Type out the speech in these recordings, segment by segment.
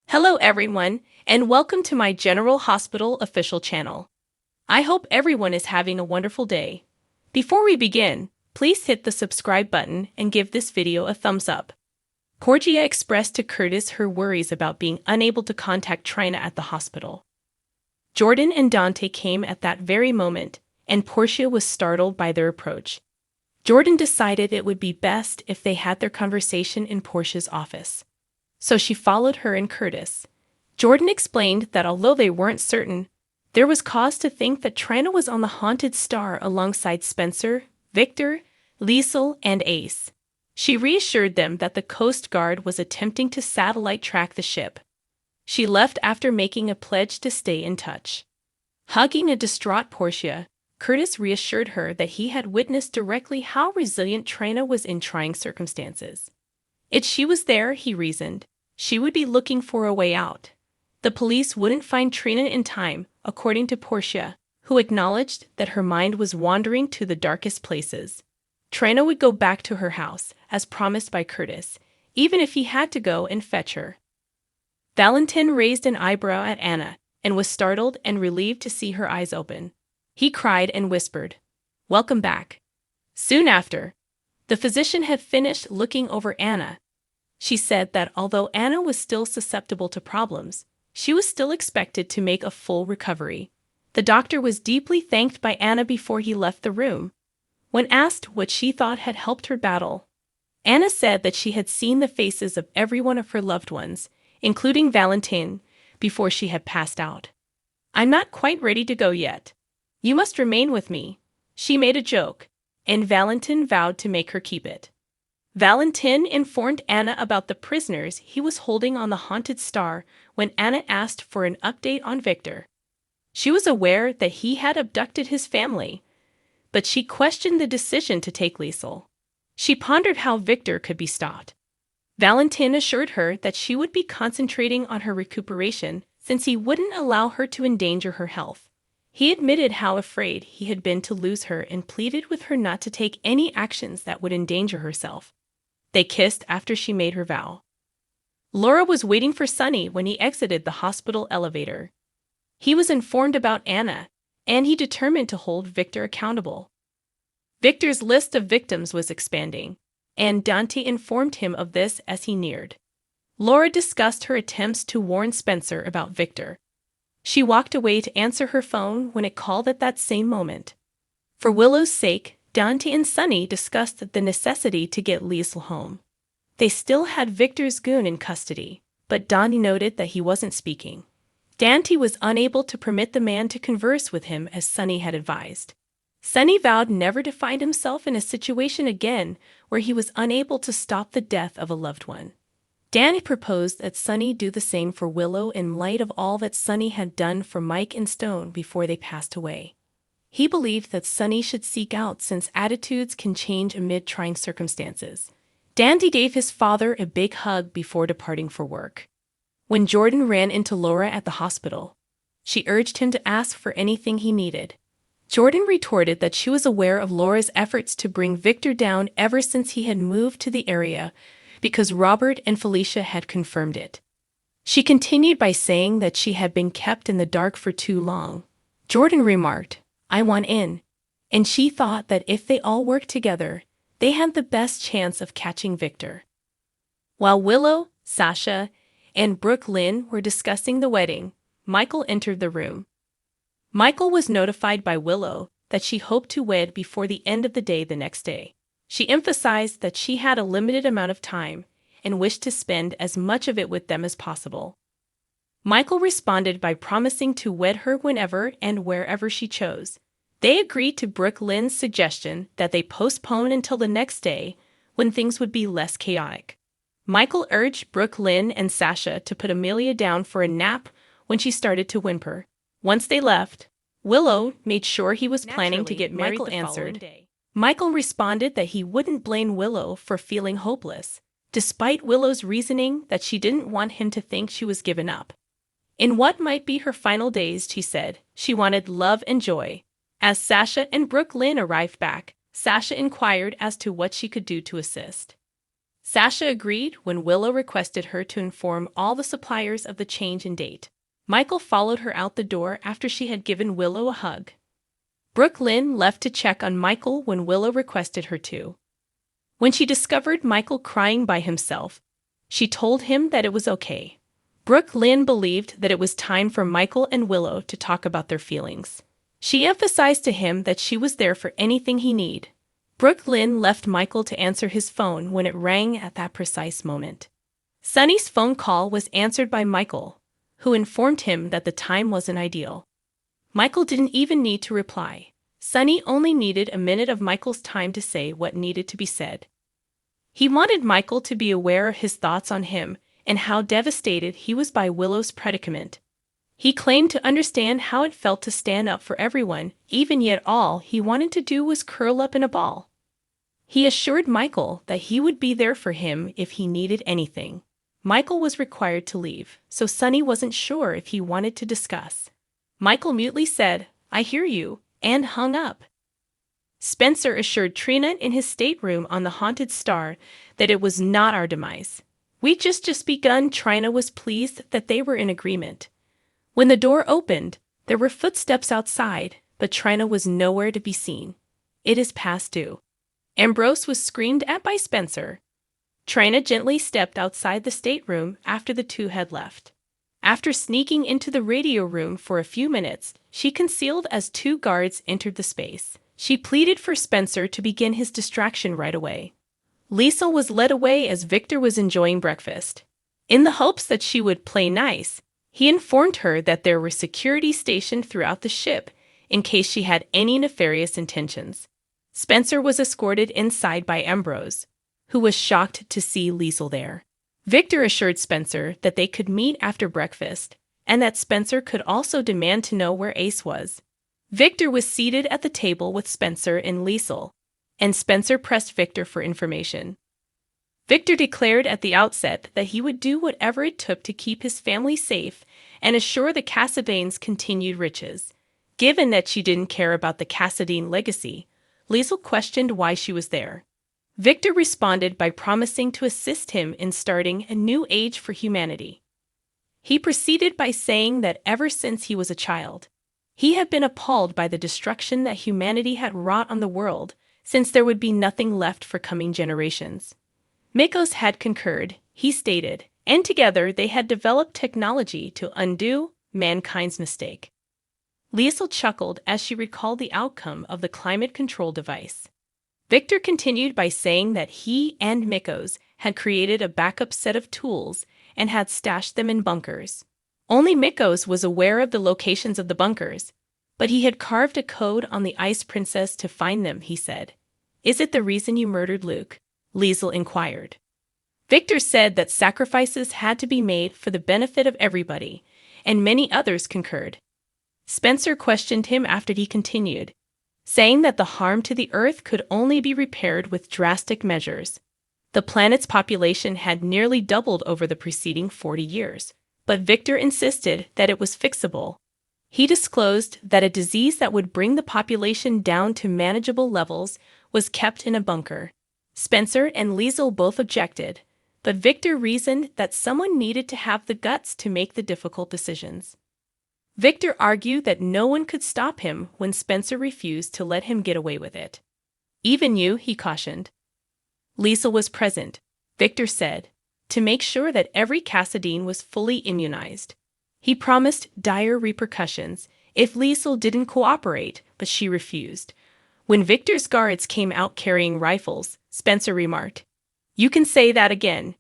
Hello everyone, and welcome to my General Hospital official channel. I hope everyone is having a wonderful day. Before we begin, please hit the subscribe button and give this video a thumbs up. Portia expressed to Curtis her worries about being unable to contact Trina at the hospital. Jordan and Dante came at that very moment, and Portia was startled by their approach. Jordan decided it would be best if they had their conversation in Portia's office. So she followed her and Curtis. Jordan explained that although they weren't certain, there was cause to think that Trina was on the haunted star alongside Spencer, Victor, Liesl, and Ace. She reassured them that the Coast Guard was attempting to satellite track the ship. She left after making a pledge to stay in touch. Hugging a distraught Portia, Curtis reassured her that he had witnessed directly how resilient Trina was in trying circumstances. If she was there, he reasoned, she would be looking for a way out. The police wouldn't find Trina in time, according to Portia, who acknowledged that her mind was wandering to the darkest places. Trina would go back to her house, as promised by Curtis, even if he had to go and fetch her. Valentin raised an eyebrow at Anna, and was startled and relieved to see her eyes open. He cried and whispered, "Welcome back." Soon after, the physician had finished looking over Anna. She said that although Anna was still susceptible to problems, she was still expected to make a full recovery. The doctor was deeply thanked by Anna before he left the room. When asked what she thought had helped her battle, Anna said that she had seen the faces of every one of her loved ones, including Valentin, before she had passed out. "I'm not quite ready to go yet. You must remain with me," she made a joke, and Valentin vowed to make her keep it. Valentin informed Anna about the prisoners he was holding on the haunted star when Anna asked for an update on Victor. She was aware that he had abducted his family, but she questioned the decision to take Liesl. She pondered how Victor could be stopped. Valentin assured her that she would be concentrating on her recuperation since he wouldn't allow her to endanger her health. He admitted how afraid he had been to lose her and pleaded with her not to take any actions that would endanger herself. They kissed after she made her vow. Laura was waiting for Sonny when he exited the hospital elevator. He was informed about Anna, and he determined to hold Victor accountable. Victor's list of victims was expanding, and Dante informed him of this as he neared. Laura discussed her attempts to warn Spencer about Victor. She walked away to answer her phone when it called at that same moment. For Willow's sake, Dante and Sonny discussed the necessity to get Liesl home. They still had Victor's goon in custody, but Dante noted that he wasn't speaking. Dante was unable to permit the man to converse with him as Sonny had advised. Sonny vowed never to find himself in a situation again where he was unable to stop the death of a loved one. Dante proposed that Sonny do the same for Willow in light of all that Sonny had done for Mike and Stone before they passed away. He believed that Sonny should seek out since attitudes can change amid trying circumstances. Dante gave his father a big hug before departing for work. When Jordan ran into Laura at the hospital, she urged him to ask for anything he needed. Jordan retorted that she was aware of Laura's efforts to bring Victor down ever since he had moved to the area because Robert and Felicia had confirmed it. She continued by saying that she had been kept in the dark for too long. Jordan remarked, "I want in," and she thought that if they all worked together, they had the best chance of catching Victor. While Willow, Sasha, and Brooke Lynn were discussing the wedding, Michael entered the room. Michael was notified by Willow that she hoped to wed before the end of the day the next day. She emphasized that she had a limited amount of time and wished to spend as much of it with them as possible. Michael responded by promising to wed her whenever and wherever she chose. They agreed to Brooke Lynn's suggestion that they postpone until the next day, when things would be less chaotic. Michael urged Brooke Lynn and Sasha to put Amelia down for a nap when she started to whimper. Once they left, Willow made sure he was planning to get married the following day. Michael responded that he wouldn't blame Willow for feeling hopeless, despite Willow's reasoning that she didn't want him to think she was given up. In what might be her final days, she said, she wanted love and joy. As Sasha and Brooke Lynn arrived back, Sasha inquired as to what she could do to assist. Sasha agreed when Willow requested her to inform all the suppliers of the change in date. Michael followed her out the door after she had given Willow a hug. Brooklyn left to check on Michael when Willow requested her to. When she discovered Michael crying by himself, she told him that it was okay. Brooklyn believed that it was time for Michael and Willow to talk about their feelings. She emphasized to him that she was there for anything he needed. Brooklyn left Michael to answer his phone when it rang at that precise moment. Sunny's phone call was answered by Michael, who informed him that the time wasn't ideal. Michael didn't even need to reply. Sunny only needed a minute of Michael's time to say what needed to be said. He wanted Michael to be aware of his thoughts on him and how devastated he was by Willow's predicament. He claimed to understand how it felt to stand up for everyone, even yet all he wanted to do was curl up in a ball. He assured Michael that he would be there for him if he needed anything. Michael was required to leave, so Sunny wasn't sure if he wanted to discuss. Michael mutely said, "I hear you," and hung up. Spencer assured Trina in his stateroom on the Haunted Star that it was not our demise. "We just begun." Trina was pleased that they were in agreement. When the door opened, there were footsteps outside, but Trina was nowhere to be seen. "It is past due." Ambrose was screamed at by Spencer. Trina gently stepped outside the stateroom after the two had left. After sneaking into the radio room for a few minutes, she concealed as two guards entered the space. She pleaded for Spencer to begin his distraction right away. Liesl was led away as Victor was enjoying breakfast. In the hopes that she would play nice, he informed her that there were security stationed throughout the ship in case she had any nefarious intentions. Spencer was escorted inside by Ambrose, who was shocked to see Liesl there. Victor assured Spencer that they could meet after breakfast, and that Spencer could also demand to know where Ace was. Victor was seated at the table with Spencer and Liesl, and Spencer pressed Victor for information. Victor declared at the outset that he would do whatever it took to keep his family safe and assure the Cassabanes' continued riches. Given that she didn't care about the Cassadine legacy, Liesl questioned why she was there. Victor responded by promising to assist him in starting a new age for humanity. He proceeded by saying that ever since he was a child, he had been appalled by the destruction that humanity had wrought on the world, since there would be nothing left for coming generations. Mikos had concurred, he stated, and together they had developed technology to undo mankind's mistake. Liesl chuckled as she recalled the outcome of the climate control device. Victor continued by saying that he and Mikos had created a backup set of tools and had stashed them in bunkers. Only Mikos was aware of the locations of the bunkers, but he had carved a code on the Ice Princess to find them, he said. "Is it the reason you murdered Luke?" Liesl inquired. Victor said that sacrifices had to be made for the benefit of everybody, and many others concurred. Spencer questioned him after he continued, saying that the harm to the Earth could only be repaired with drastic measures. The planet's population had nearly doubled over the preceding 40 years, but Victor insisted that it was fixable. He disclosed that a disease that would bring the population down to manageable levels was kept in a bunker. Spencer and Liesl both objected, but Victor reasoned that someone needed to have the guts to make the difficult decisions. Victor argued that no one could stop him when Spencer refused to let him get away with it. "Even you," he cautioned. Liesl was present, Victor said, to make sure that every Cassadine was fully immunized. He promised dire repercussions if Liesl didn't cooperate, but she refused. When Victor's guards came out carrying rifles, Spencer remarked, "You can say that again."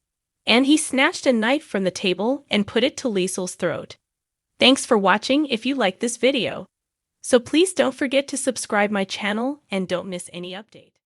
And he snatched a knife from the table and put it to Liesl's throat. Thanks for watching if you liked this video. So please don't forget to subscribe my channel and don't miss any update.